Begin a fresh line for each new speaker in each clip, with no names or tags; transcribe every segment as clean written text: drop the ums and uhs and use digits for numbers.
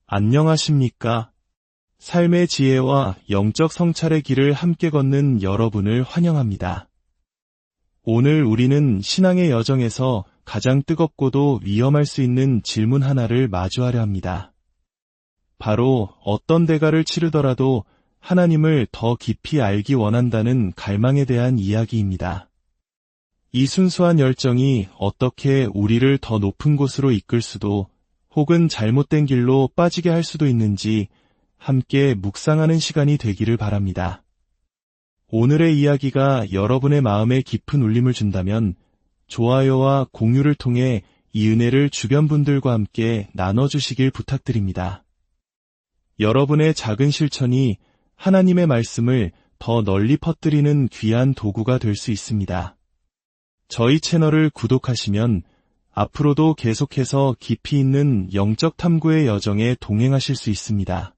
안녕하십니까? 삶의 지혜와 영적 성찰의 길을 함께 걷는 여러분을 환영합니다. 오늘 우리는 신앙의 여정에서 가장 뜨겁고도 위험할 수 있는 질문 하나를 마주하려 합니다. 바로 어떤 대가를 치르더라도 하나님을 더 깊이 알기 원한다는 갈망에 대한 이야기입니다. 이 순수한 열정이 어떻게 우리를 더 높은 곳으로 이끌 수도 혹은 잘못된 길로 빠지게 할 수도 있는지 함께 묵상하는 시간이 되기를 바랍니다. 오늘의 이야기가 여러분의 마음에 깊은 울림을 준다면 좋아요와 공유를 통해 이 은혜를 주변 분들과 함께 나눠주시길 부탁드립니다. 여러분의 작은 실천이 하나님의 말씀을 더 널리 퍼뜨리는 귀한 도구가 될 수 있습니다. 저희 채널을 구독하시면 앞으로도 계속해서 깊이 있는 영적 탐구의 여정에 동행하실 수 있습니다.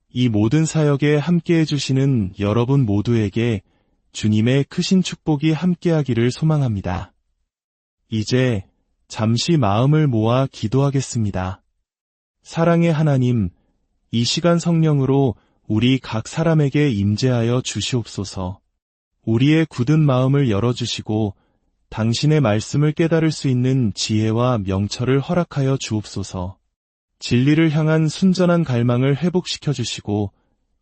이 모든 사역에 함께해 주시는 여러분 모두에게 주님의 크신 축복이 함께하기를 소망합니다. 이제 잠시 마음을 모아 기도하겠습니다. 사랑의 하나님, 이 시간 성령으로 우리 각 사람에게 임재하여 주시옵소서. 우리의 굳은 마음을 열어주시고 당신의 말씀을 깨달을 수 있는 지혜와 명철을 허락하여 주옵소서. 진리를 향한 순전한 갈망을 회복시켜 주시고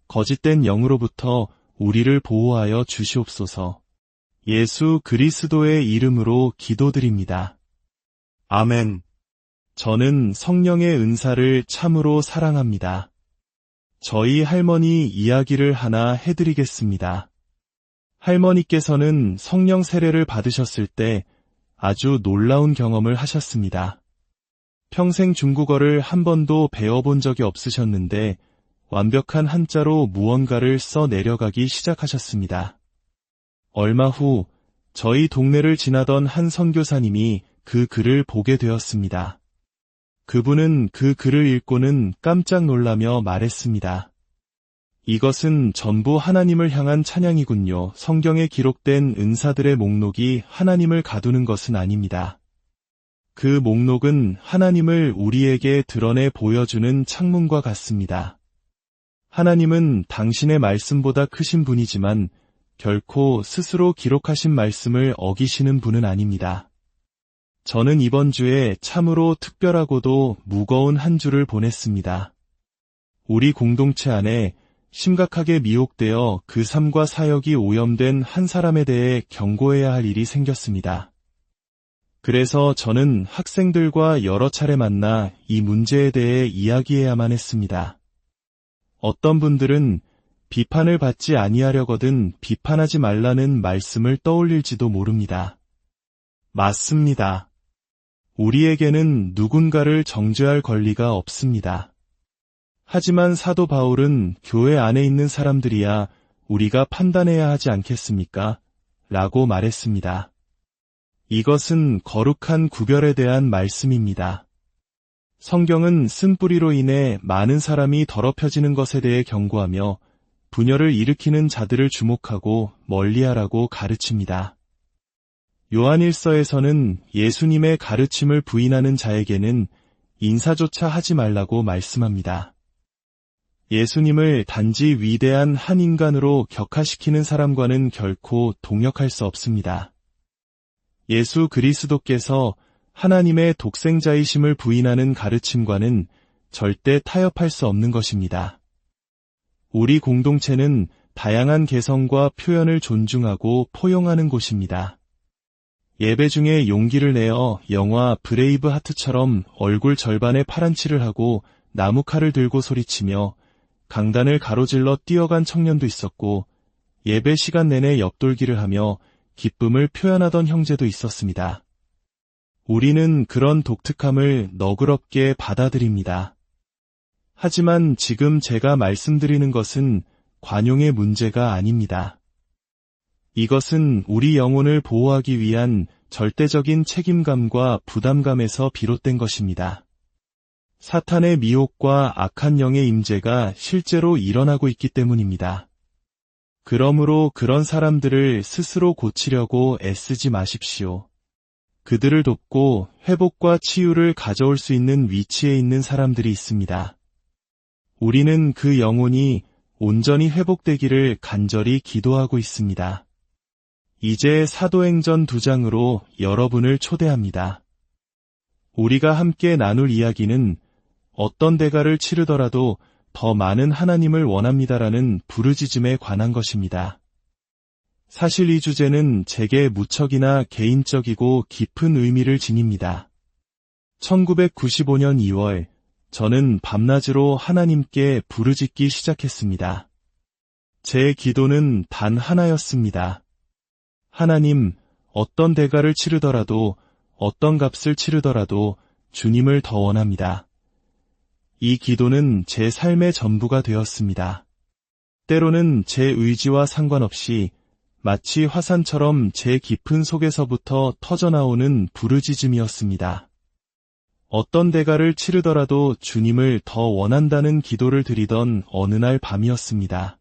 거짓된 영으로부터 우리를 보호하여 주시옵소서. 예수 그리스도의 이름으로 기도드립니다. 아멘. 저는 성령의 은사를 참으로 사랑합니다. 저희 할머니 이야기를 하나 해드리겠습니다. 할머니께서는 성령 세례를 받으셨을 때 아주 놀라운 경험을 하셨습니다. 평생 중국어를 한 번도 배워본 적이 없으셨는데 완벽한 한자로 무언가를 써 내려가기 시작하셨습니다. 얼마 후 저희 동네를 지나던 한 선교사님이 그 글을 보게 되었습니다. 그분은 그 글을 읽고는 깜짝 놀라며 말했습니다. 이것은 전부 하나님을 향한 찬양이군요. 성경에 기록된 은사들의 목록이 하나님을 가두는 것은 아닙니다. 그 목록은 하나님을 우리에게 드러내 보여주는 창문과 같습니다. 하나님은 당신의 말씀보다 크신 분이지만 결코 스스로 기록하신 말씀을 어기시는 분은 아닙니다. 저는 이번 주에 참으로 특별하고도 무거운 한 주를 보냈습니다. 우리 공동체 안에 심각하게 미혹되어 그 삶과 사역이 오염된 한 사람에 대해 경고해야 할 일이 생겼습니다. 그래서 저는 학생들과 여러 차례 만나 이 문제에 대해 이야기해야만 했습니다. 어떤 분들은 비판을 받지 아니하려거든 비판하지 말라는 말씀을 떠올릴지도 모릅니다. 맞습니다. 우리에게는 누군가를 정죄할 권리가 없습니다. 하지만 사도 바울은 교회 안에 있는 사람들이야 우리가 판단해야 하지 않겠습니까? 라고 말했습니다. 이것은 거룩한 구별에 대한 말씀입니다. 성경은 쓴뿌리로 인해 많은 사람이 더럽혀지는 것에 대해 경고하며 분열을 일으키는 자들을 주목하고 멀리하라고 가르칩니다. 요한일서에서는 예수님의 가르침을 부인하는 자에게는 인사조차 하지 말라고 말씀합니다. 예수님을 단지 위대한 한 인간으로 격하시키는 사람과는 결코 동역할 수 없습니다. 예수 그리스도께서 하나님의 독생자이심을 부인하는 가르침과는 절대 타협할 수 없는 것입니다. 우리 공동체는 다양한 개성과 표현을 존중하고 포용하는 곳입니다. 예배 중에 용기를 내어 영화 브레이브 하트처럼 얼굴 절반에 파란칠을 하고 나무칼을 들고 소리치며 강단을 가로질러 뛰어간 청년도 있었고 예배 시간 내내 옆돌기를 하며 기쁨을 표현하던 형제도 있었습니다. 우리는 그런 독특함을 너그럽게 받아들입니다. 하지만 지금 제가 말씀드리는 것은 관용의 문제가 아닙니다. 이것은 우리 영혼을 보호하기 위한 절대적인 책임감과 부담감에서 비롯된 것입니다. 사탄의 미혹과 악한 영의 임재가 실제로 일어나고 있기 때문입니다. 그러므로 그런 사람들을 스스로 고치려고 애쓰지 마십시오. 그들을 돕고 회복과 치유를 가져올 수 있는 위치에 있는 사람들이 있습니다. 우리는 그 영혼이 온전히 회복되기를 간절히 기도하고 있습니다. 이제 사도행전 2장으로 여러분을 초대합니다. 우리가 함께 나눌 이야기는 어떤 대가를 치르더라도 더 많은 하나님을 원합니다라는 부르짖음에 관한 것입니다. 사실 이 주제는 제게 무척이나 개인적이고 깊은 의미를 지닙니다. 1995년 2월, 저는 밤낮으로 하나님께 부르짖기 시작했습니다. 제 기도는 단 하나였습니다. 하나님, 어떤 대가를 치르더라도, 어떤 값을 치르더라도 주님을 더 원합니다. 이 기도는 제 삶의 전부가 되었습니다. 때로는 제 의지와 상관없이 마치 화산처럼 제 깊은 속에서부터 터져나오는 부르짖음이었습니다. 어떤 대가를 치르더라도 주님을 더 원한다는 기도를 드리던 어느 날 밤이었습니다.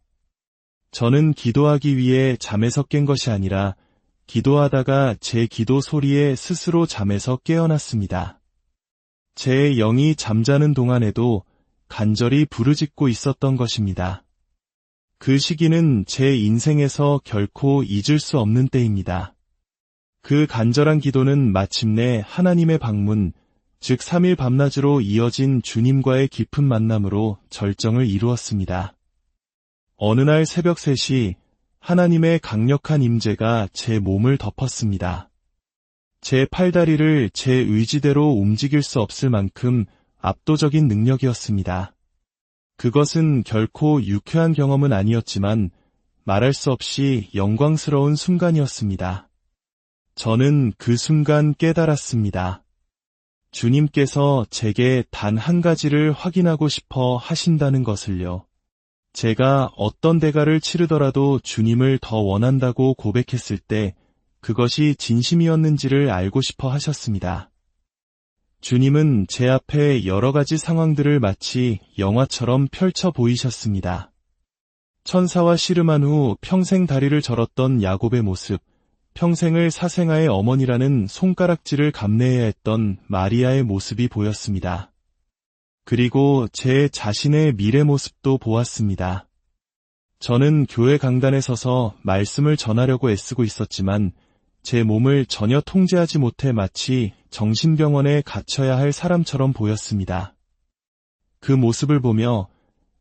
저는 기도하기 위해 잠에서 깬 것이 아니라 기도하다가 제 기도 소리에 스스로 잠에서 깨어났습니다. 제 영이 잠자는 동안에도 간절히 부르짖고 있었던 것입니다. 그 시기는 제 인생에서 결코 잊을 수 없는 때입니다. 그 간절한 기도는 마침내 하나님의 방문, 즉 3일 밤낮으로 이어진 주님과의 깊은 만남으로 절정을 이루었습니다. 어느 날 새벽 3시 하나님의 강력한 임재가 제 몸을 덮었습니다. 제 팔다리를 제 의지대로 움직일 수 없을 만큼 압도적인 능력이었습니다. 그것은 결코 유쾌한 경험은 아니었지만 말할 수 없이 영광스러운 순간이었습니다. 저는 그 순간 깨달았습니다. 주님께서 제게 단 한 가지를 확인하고 싶어 하신다는 것을요. 제가 어떤 대가를 치르더라도 주님을 더 원한다고 고백했을 때 그것이 진심이었는지를 알고 싶어 하셨습니다. 주님은 제 앞에 여러 가지 상황들을 마치 영화처럼 펼쳐 보이셨습니다. 천사와 씨름한 후 평생 다리를 절었던 야곱의 모습, 평생을 사생아의 어머니라는 손가락질을 감내해야 했던 마리아의 모습이 보였습니다. 그리고 제 자신의 미래 모습도 보았습니다. 저는 교회 강단에 서서 말씀을 전하려고 애쓰고 있었지만 제 몸을 전혀 통제하지 못해 마치 정신병원에 갇혀야 할 사람처럼 보였습니다. 그 모습을 보며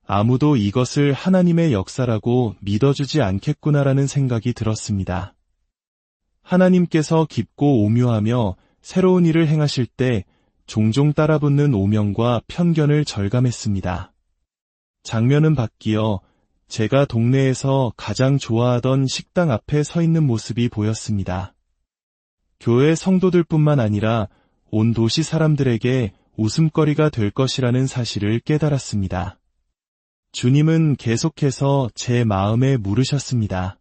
아무도 이것을 하나님의 역사라고 믿어주지 않겠구나라는 생각이 들었습니다. 하나님께서 깊고 오묘하며 새로운 일을 행하실 때 종종 따라붙는 오명과 편견을 절감했습니다. 장면은 바뀌어 제가 동네에서 가장 좋아하던 식당 앞에 서 있는 모습이 보였습니다. 교회 성도들뿐만 아니라 온 도시 사람들에게 웃음거리가 될 것이라는 사실을 깨달았습니다. 주님은 계속해서 제 마음에 물으셨습니다.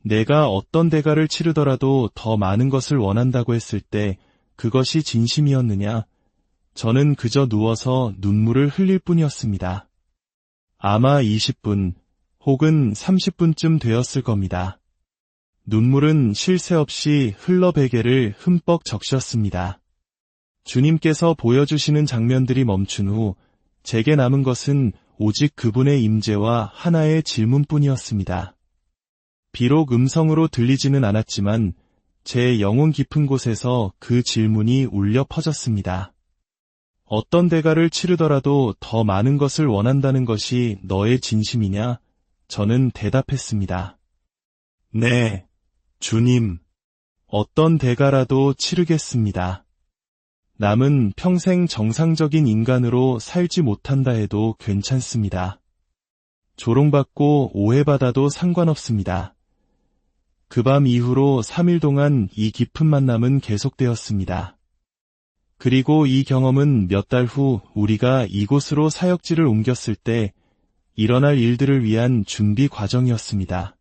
내가 어떤 대가를 치르더라도 더 많은 것을 원한다고 했을 때 그것이 진심이었느냐? 저는 그저 누워서 눈물을 흘릴 뿐이었습니다. 아마 20분 혹은 30분쯤 되었을 겁니다. 눈물은 쉴 새 없이 흘러 베개를 흠뻑 적셨습니다. 주님께서 보여주시는 장면들이 멈춘 후 제게 남은 것은 오직 그분의 임재와 하나의 질문뿐이었습니다. 비록 음성으로 들리지는 않았지만 제 영혼 깊은 곳에서 그 질문이 울려 퍼졌습니다. 어떤 대가를 치르더라도 더 많은 것을 원한다는 것이 너의 진심이냐? 저는 대답했습니다. 네, 주님. 어떤 대가라도 치르겠습니다. 남은 평생 정상적인 인간으로 살지 못한다 해도 괜찮습니다. 조롱받고 오해받아도 상관없습니다. 그 밤 이후로 3일 동안 이 깊은 만남은 계속되었습니다. 그리고 이 경험은 몇 달 후 우리가 이곳으로 사역지를 옮겼을 때 일어날 일들을 위한 준비 과정이었습니다.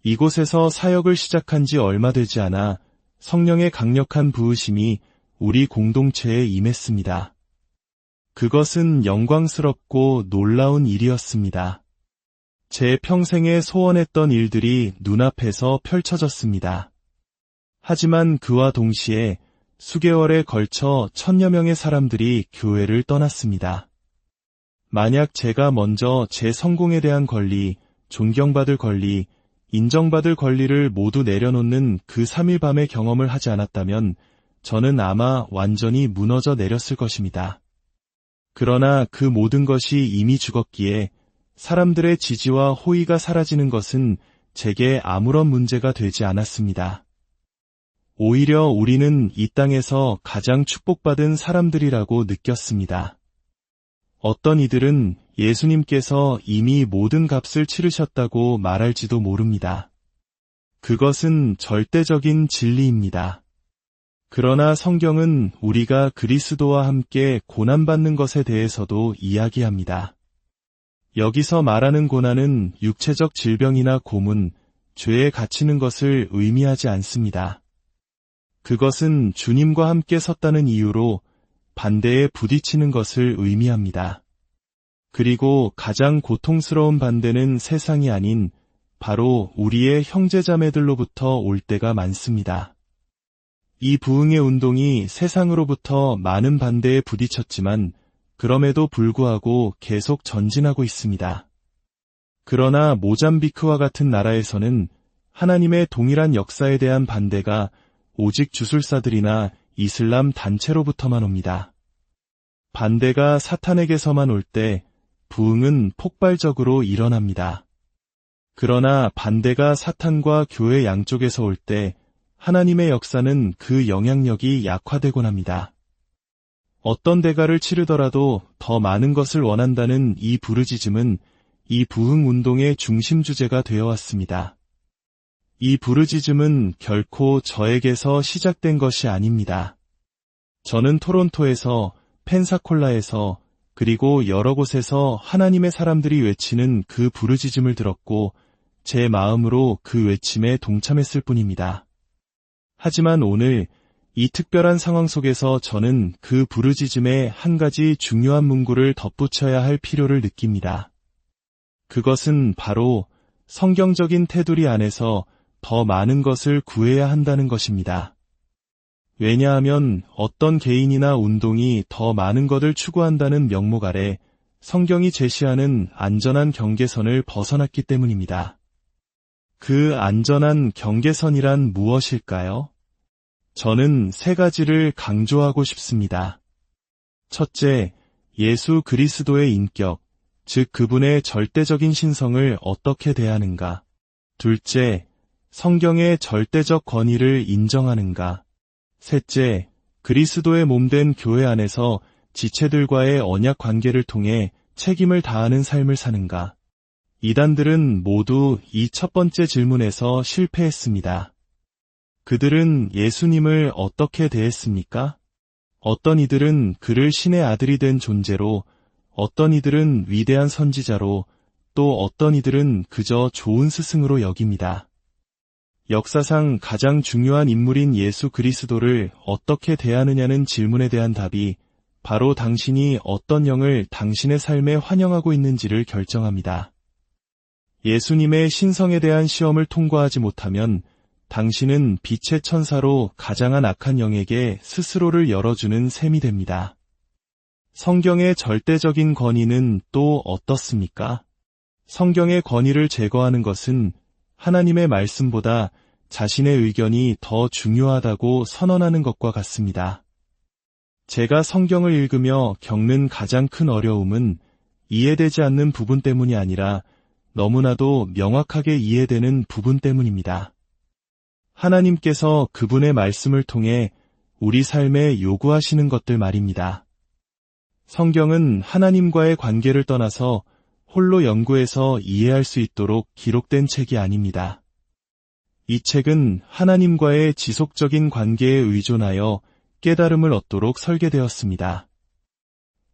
이곳에서 사역을 시작한 지 얼마 되지 않아 성령의 강력한 부으심이 우리 공동체에 임했습니다. 그것은 영광스럽고 놀라운 일이었습니다. 제 평생에 소원했던 일들이 눈앞에서 펼쳐졌습니다. 하지만 그와 동시에 수개월에 걸쳐 1000여 명의 사람들이 교회를 떠났습니다. 만약 제가 먼저 제 성공에 대한 권리, 존경받을 권리, 인정받을 권리를 모두 내려놓는 그 3일 밤의 경험을 하지 않았다면 저는 아마 완전히 무너져 내렸을 것입니다. 그러나 그 모든 것이 이미 죽었기에 사람들의 지지와 호의가 사라지는 것은 제게 아무런 문제가 되지 않았습니다. 오히려 우리는 이 땅에서 가장 축복받은 사람들이라고 느꼈습니다. 어떤 이들은 예수님께서 이미 모든 값을 치르셨다고 말할지도 모릅니다. 그것은 절대적인 진리입니다. 그러나 성경은 우리가 그리스도와 함께 고난받는 것에 대해서도 이야기합니다. 여기서 말하는 고난은 육체적 질병이나 고문, 죄에 갇히는 것을 의미하지 않습니다. 그것은 주님과 함께 섰다는 이유로 반대에 부딪히는 것을 의미합니다. 그리고 가장 고통스러운 반대는 세상이 아닌 바로 우리의 형제자매들로부터 올 때가 많습니다. 이 부흥의 운동이 세상으로부터 많은 반대에 부딪혔지만 그럼에도 불구하고 계속 전진하고 있습니다. 그러나 모잠비크와 같은 나라에서는 하나님의 동일한 역사에 대한 반대가 오직 주술사들이나 이슬람 단체로부터만 옵니다. 반대가 사탄에게서만 올 때 부흥은 폭발적으로 일어납니다. 그러나 반대가 사탄과 교회 양쪽에서 올 때 하나님의 역사는 그 영향력이 약화되곤 합니다. 어떤 대가를 치르더라도 더 많은 것을 원한다는 이 부르짖음은 이 부흥 운동의 중심 주제가 되어 왔습니다. 이 부르짖음은 결코 저에게서 시작된 것이 아닙니다. 저는 토론토에서, 펜사콜라에서, 그리고 여러 곳에서 하나님의 사람들이 외치는 그 부르짖음을 들었고 제 마음으로 그 외침에 동참했을 뿐입니다. 하지만 오늘 이 특별한 상황 속에서 저는 그 부르짖음에 한 가지 중요한 문구를 덧붙여야 할 필요를 느낍니다. 그것은 바로 성경적인 테두리 안에서 더 많은 것을 구해야 한다는 것입니다. 왜냐하면 어떤 개인이나 운동이 더 많은 것을 추구한다는 명목 아래 성경이 제시하는 안전한 경계선을 벗어났기 때문입니다. 그 안전한 경계선이란 무엇일까요? 저는 3가지를 강조하고 싶습니다. 첫째, 예수 그리스도의 인격, 즉 그분의 절대적인 신성을 어떻게 대하는가. 둘째, 성경의 절대적 권위를 인정하는가. 셋째, 그리스도의 몸된 교회 안에서 지체들과의 언약 관계를 통해 책임을 다하는 삶을 사는가. 이단들은 모두 이 첫 번째 질문에서 실패했습니다. 그들은 예수님을 어떻게 대했습니까? 어떤 이들은 그를 신의 아들이 된 존재로, 어떤 이들은 위대한 선지자로, 또 어떤 이들은 그저 좋은 스승으로 여깁니다. 역사상 가장 중요한 인물인 예수 그리스도를 어떻게 대하느냐는 질문에 대한 답이 바로 당신이 어떤 영을 당신의 삶에 환영하고 있는지를 결정합니다. 예수님의 신성에 대한 시험을 통과하지 못하면 당신은 빛의 천사로 가장한 악한 영에게 스스로를 열어주는 셈이 됩니다. 성경의 절대적인 권위는 또 어떻습니까? 성경의 권위를 제거하는 것은 하나님의 말씀보다 자신의 의견이 더 중요하다고 선언하는 것과 같습니다. 제가 성경을 읽으며 겪는 가장 큰 어려움은 이해되지 않는 부분 때문이 아니라 너무나도 명확하게 이해되는 부분 때문입니다. 하나님께서 그분의 말씀을 통해 우리 삶에 요구하시는 것들 말입니다. 성경은 하나님과의 관계를 떠나서 홀로 연구해서 이해할 수 있도록 기록된 책이 아닙니다. 이 책은 하나님과의 지속적인 관계에 의존하여 깨달음을 얻도록 설계되었습니다.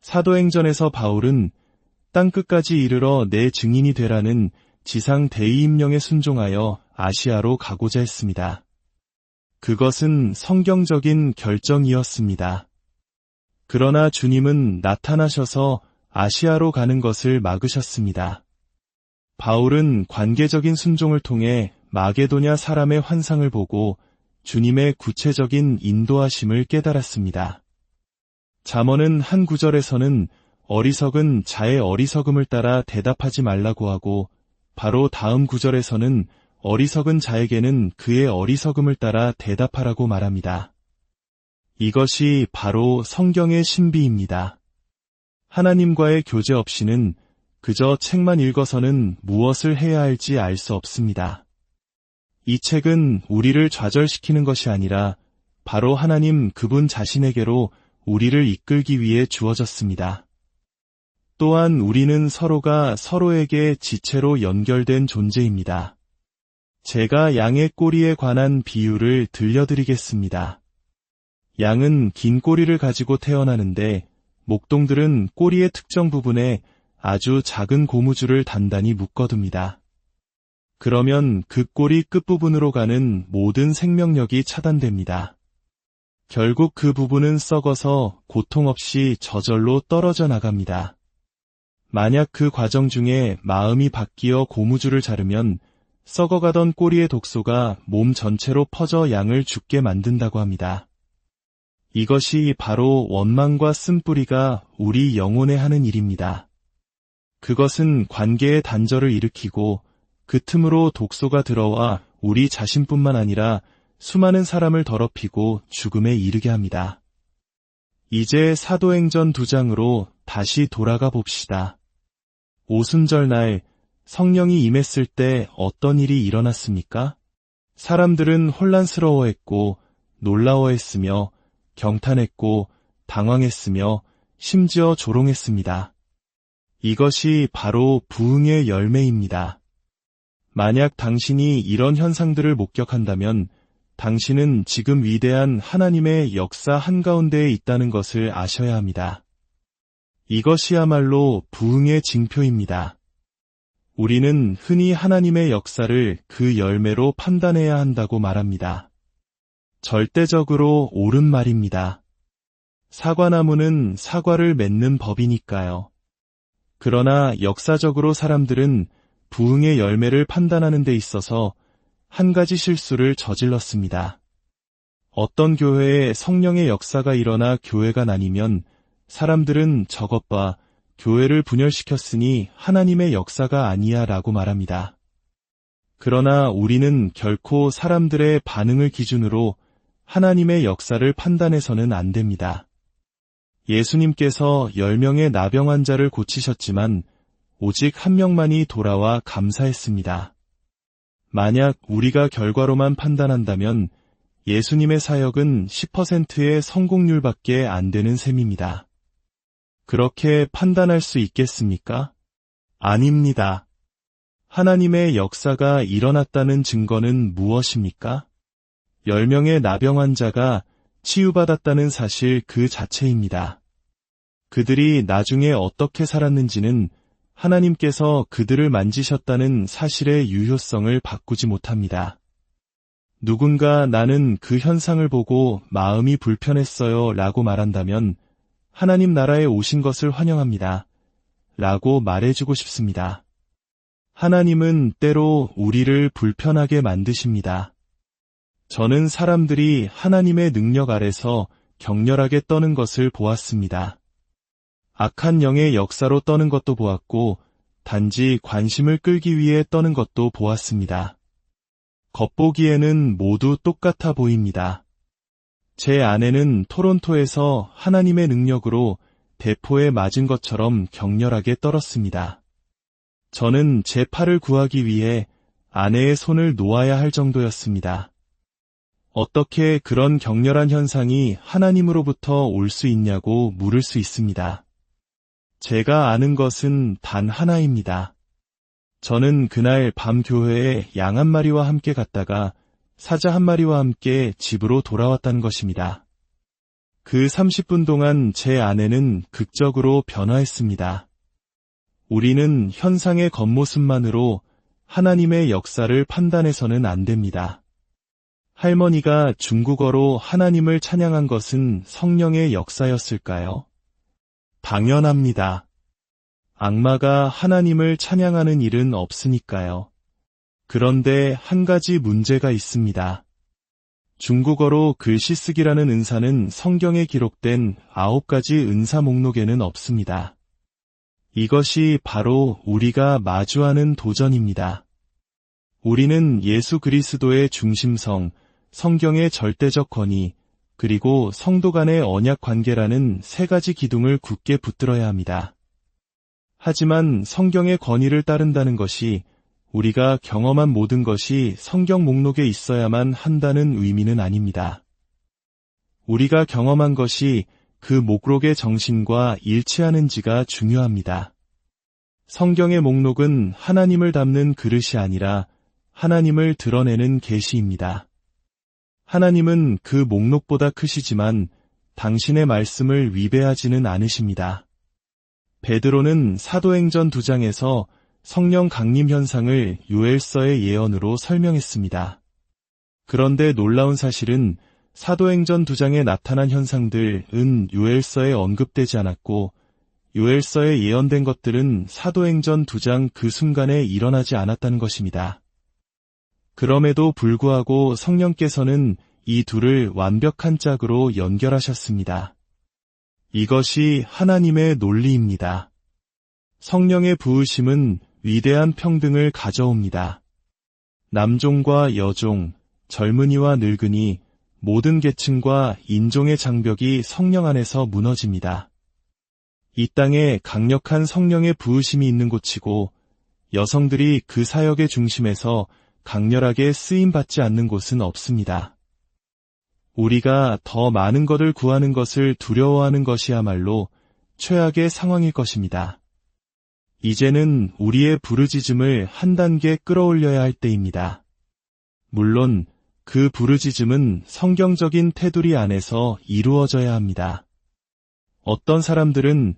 사도행전에서 바울은 땅끝까지 이르러 내 증인이 되라는 지상 대의임령에 순종하여 아시아로 가고자 했습니다. 그것은 성경적인 결정이었습니다. 그러나 주님은 나타나셔서 아시아로 가는 것을 막으셨습니다. 바울은 관계적인 순종을 통해 마게도냐 사람의 환상을 보고 주님의 구체적인 인도하심을 깨달았습니다. 잠언은 한 구절에서는 어리석은 자의 어리석음을 따라 대답하지 말라고 하고 바로 다음 구절에서는 어리석은 자에게는 그의 어리석음을 따라 대답하라고 말합니다. 이것이 바로 성경의 신비입니다. 하나님과의 교제 없이는 그저 책만 읽어서는 무엇을 해야 할지 알 수 없습니다. 이 책은 우리를 좌절시키는 것이 아니라 바로 하나님 그분 자신에게로 우리를 이끌기 위해 주어졌습니다. 또한 우리는 서로가 서로에게 지체로 연결된 존재입니다. 제가 양의 꼬리에 관한 비유를 들려드리겠습니다. 양은 긴 꼬리를 가지고 태어나는데 목동들은 꼬리의 특정 부분에 아주 작은 고무줄을 단단히 묶어둡니다. 그러면 그 꼬리 끝부분으로 가는 모든 생명력이 차단됩니다. 결국 그 부분은 썩어서 고통 없이 저절로 떨어져 나갑니다. 만약 그 과정 중에 마음이 바뀌어 고무줄을 자르면 썩어가던 꼬리의 독소가 몸 전체로 퍼져 양을 죽게 만든다고 합니다. 이것이 바로 원망과 쓴뿌리가 우리 영혼에 하는 일입니다. 그것은 관계의 단절을 일으키고 그 틈으로 독소가 들어와 우리 자신뿐만 아니라 수많은 사람을 더럽히고 죽음에 이르게 합니다. 이제 사도행전 2장으로 다시 돌아가 봅시다. 오순절날 성령이 임했을 때 어떤 일이 일어났습니까? 사람들은 혼란스러워했고 놀라워했으며 경탄했고 당황했으며 심지어 조롱했습니다. 이것이 바로 부흥의 열매입니다. 만약 당신이 이런 현상들을 목격한다면 당신은 지금 위대한 하나님의 역사 한가운데에 있다는 것을 아셔야 합니다. 이것이야말로 부흥의 징표입니다. 우리는 흔히 하나님의 역사를 그 열매로 판단해야 한다고 말합니다. 절대적으로 옳은 말입니다. 사과나무는 사과를 맺는 법이니까요. 그러나 역사적으로 사람들은 부흥의 열매를 판단하는 데 있어서 한 가지 실수를 저질렀습니다. 어떤 교회에 성령의 역사가 일어나 교회가 나뉘면 사람들은 저것 봐, 교회를 분열시켰으니 하나님의 역사가 아니야 라고 말합니다. 그러나 우리는 결코 사람들의 반응을 기준으로 하나님의 역사를 판단해서는 안 됩니다. 예수님께서 10명의 나병 환자를 고치셨지만 오직 한 명만이 돌아와 감사했습니다. 만약 우리가 결과로만 판단한다면 예수님의 사역은 10%의 성공률밖에 안 되는 셈입니다. 그렇게 판단할 수 있겠습니까? 아닙니다. 하나님의 역사가 일어났다는 증거는 무엇입니까? 10명의 나병 환자가 치유받았다는 사실 그 자체입니다. 그들이 나중에 어떻게 살았는지는 하나님께서 그들을 만지셨다는 사실의 유효성을 바꾸지 못합니다. 누군가 나는 그 현상을 보고 마음이 불편했어요 라고 말한다면 하나님 나라에 오신 것을 환영합니다 라고 말해주고 싶습니다. 하나님은 때로 우리를 불편하게 만드십니다. 저는 사람들이 하나님의 능력 아래서 격렬하게 떠는 것을 보았습니다. 악한 영의 역사로 떠는 것도 보았고 단지 관심을 끌기 위해 떠는 것도 보았습니다. 겉보기에는 모두 똑같아 보입니다. 제 아내는 토론토에서 하나님의 능력으로 대포에 맞은 것처럼 격렬하게 떨었습니다. 저는 제 팔을 구하기 위해 아내의 손을 놓아야 할 정도였습니다. 어떻게 그런 격렬한 현상이 하나님으로부터 올 수 있냐고 물을 수 있습니다. 제가 아는 것은 단 하나입니다. 저는 그날 밤 교회에 양 한 마리와 함께 갔다가 사자 한 마리와 함께 집으로 돌아왔다는 것입니다. 그 30분 동안 제 아내는 극적으로 변화했습니다. 우리는 현상의 겉모습만으로 하나님의 역사를 판단해서는 안 됩니다. 할머니가 중국어로 하나님을 찬양한 것은 성령의 역사였을까요? 당연합니다. 악마가 하나님을 찬양하는 일은 없으니까요. 그런데 한 가지 문제가 있습니다. 중국어로 글씨 쓰기라는 은사는 성경에 기록된 9가지 은사 목록에는 없습니다. 이것이 바로 우리가 마주하는 도전입니다. 우리는 예수 그리스도의 중심성, 성경의 절대적 권위, 그리고 성도 간의 언약 관계라는 3가지 기둥을 굳게 붙들어야 합니다. 하지만 성경의 권위를 따른다는 것이 우리가 경험한 모든 것이 성경 목록에 있어야만 한다는 의미는 아닙니다. 우리가 경험한 것이 그 목록의 정신과 일치하는지가 중요합니다. 성경의 목록은 하나님을 담는 그릇이 아니라 하나님을 드러내는 계시입니다. 하나님은 그 목록보다 크시지만 당신의 말씀을 위배하지는 않으십니다. 베드로는 사도행전 2장에서 성령 강림 현상을 요엘서의 예언으로 설명했습니다. 그런데 놀라운 사실은 사도행전 2장에 나타난 현상들은 요엘서에 언급되지 않았고 요엘서에 예언된 것들은 사도행전 2장 그 순간에 일어나지 않았다는 것입니다. 그럼에도 불구하고 성령께서는 이 둘을 완벽한 짝으로 연결하셨습니다. 이것이 하나님의 논리입니다. 성령의 부으심은 위대한 평등을 가져옵니다. 남종과 여종, 젊은이와 늙은이, 모든 계층과 인종의 장벽이 성령 안에서 무너집니다. 이 땅에 강력한 성령의 부으심이 있는 곳이고 여성들이 그 사역의 중심에서 강렬하게 쓰임받지 않는 곳은 없습니다. 우리가 더 많은 것을 구하는 것을 두려워하는 것이야말로 최악의 상황일 것입니다. 이제는 우리의 부르짖음을 한 단계 끌어올려야 할 때입니다. 물론 그 부르짖음은 성경적인 테두리 안에서 이루어져야 합니다. 어떤 사람들은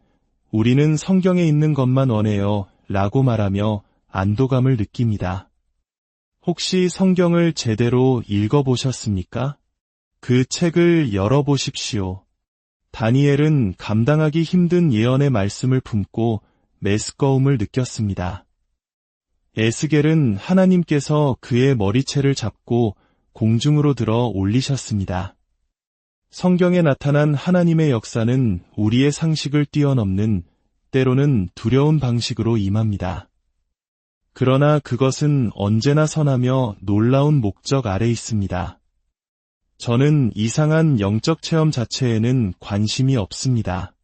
우리는 성경에 있는 것만 원해요 라고 말하며 안도감을 느낍니다. 혹시 성경을 제대로 읽어보셨습니까? 그 책을 열어보십시오. 다니엘은 감당하기 힘든 예언의 말씀을 품고 메스꺼움을 느꼈습니다. 에스겔은 하나님께서 그의 머리채를 잡고 공중으로 들어 올리셨습니다. 성경에 나타난 하나님의 역사는 우리의 상식을 뛰어넘는 때로는 두려운 방식으로 임합니다. 그러나 그것은 언제나 선하며 놀라운 목적 아래 있습니다. 저는 이상한 영적 체험 자체에는 관심이 없습니다.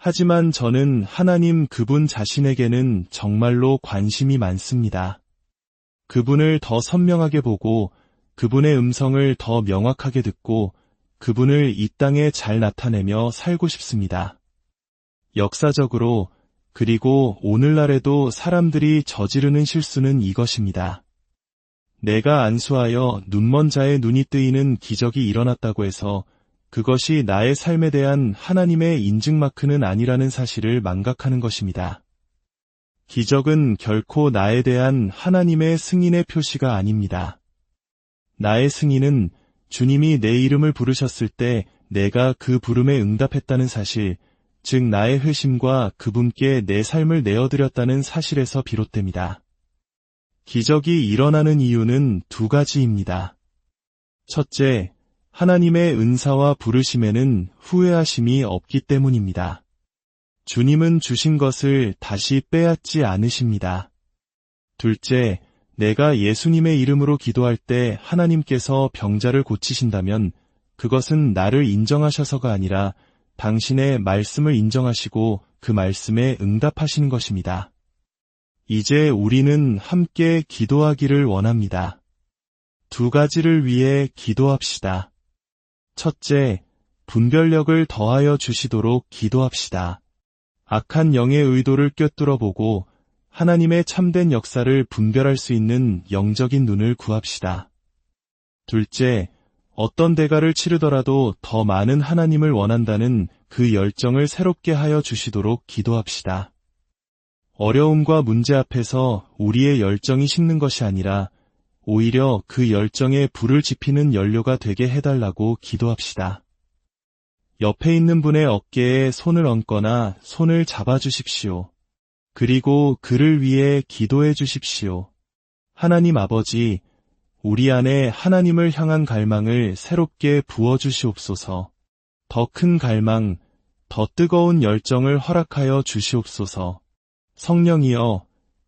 하지만 저는 하나님 그분 자신에게는 정말로 관심이 많습니다. 그분을 더 선명하게 보고 그분의 음성을 더 명확하게 듣고 그분을 이 땅에 잘 나타내며 살고 싶습니다. 역사적으로 그리고 오늘날에도 사람들이 저지르는 실수는 이것입니다. 내가 안수하여 눈먼 자의 눈이 뜨이는 기적이 일어났다고 해서 그것이 나의 삶에 대한 하나님의 인증마크는 아니라는 사실을 망각하는 것입니다. 기적은 결코 나에 대한 하나님의 승인의 표시가 아닙니다. 나의 승인은 주님이 내 이름을 부르셨을 때 내가 그 부름에 응답했다는 사실, 즉 나의 회심과 그분께 내 삶을 내어드렸다는 사실에서 비롯됩니다. 기적이 일어나는 이유는 2가지입니다. 첫째, 하나님의 은사와 부르심에는 후회하심이 없기 때문입니다. 주님은 주신 것을 다시 빼앗지 않으십니다. 둘째, 내가 예수님의 이름으로 기도할 때 하나님께서 병자를 고치신다면 그것은 나를 인정하셔서가 아니라 당신의 말씀을 인정하시고 그 말씀에 응답하시는 것입니다. 이제 우리는 함께 기도하기를 원합니다. 2가지를 위해 기도합시다. 첫째, 분별력을 더하여 주시도록 기도합시다. 악한 영의 의도를 꿰뚫어 보고 하나님의 참된 역사를 분별할 수 있는 영적인 눈을 구합시다. 둘째, 어떤 대가를 치르더라도 더 많은 하나님을 원한다는 그 열정을 새롭게 하여 주시도록 기도합시다. 어려움과 문제 앞에서 우리의 열정이 식는 것이 아니라 오히려 그 열정에 불을 지피는 연료가 되게 해달라고 기도합시다. 옆에 있는 분의 어깨에 손을 얹거나 손을 잡아주십시오. 그리고 그를 위해 기도해 주십시오. 하나님 아버지, 우리 안에 하나님을 향한 갈망을 새롭게 부어주시옵소서. 더 큰 갈망, 더 뜨거운 열정을 허락하여 주시옵소서. 성령이여,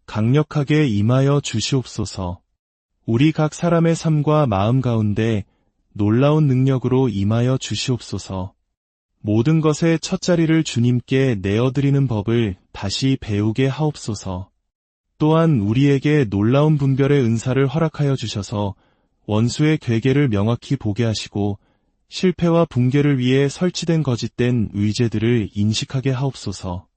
강력하게 임하여 주시옵소서. 우리 각 사람의 삶과 마음 가운데 놀라운 능력으로 임하여 주시옵소서. 모든 것의 첫자리를 주님께 내어드리는 법을 다시 배우게 하옵소서. 또한 우리에게 놀라운 분별의 은사를 허락하여 주셔서 원수의 괴계를 명확히 보게 하시고 실패와 붕괴를 위해 설치된 거짓된 의제들을 인식하게 하옵소서.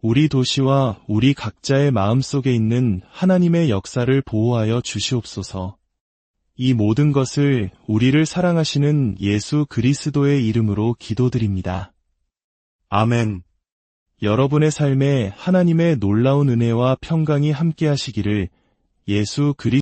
우리 도시와 우리 각자의 마음속에 있는 하나님의 역사를 보호하여 주시옵소서. 이 모든 것을 우리를 사랑하시는 예수 그리스도의 이름으로 기도드립니다. 아멘. 여러분의 삶에 하나님의 놀라운 은혜와 평강이 함께 하시기를 예수 그리스도의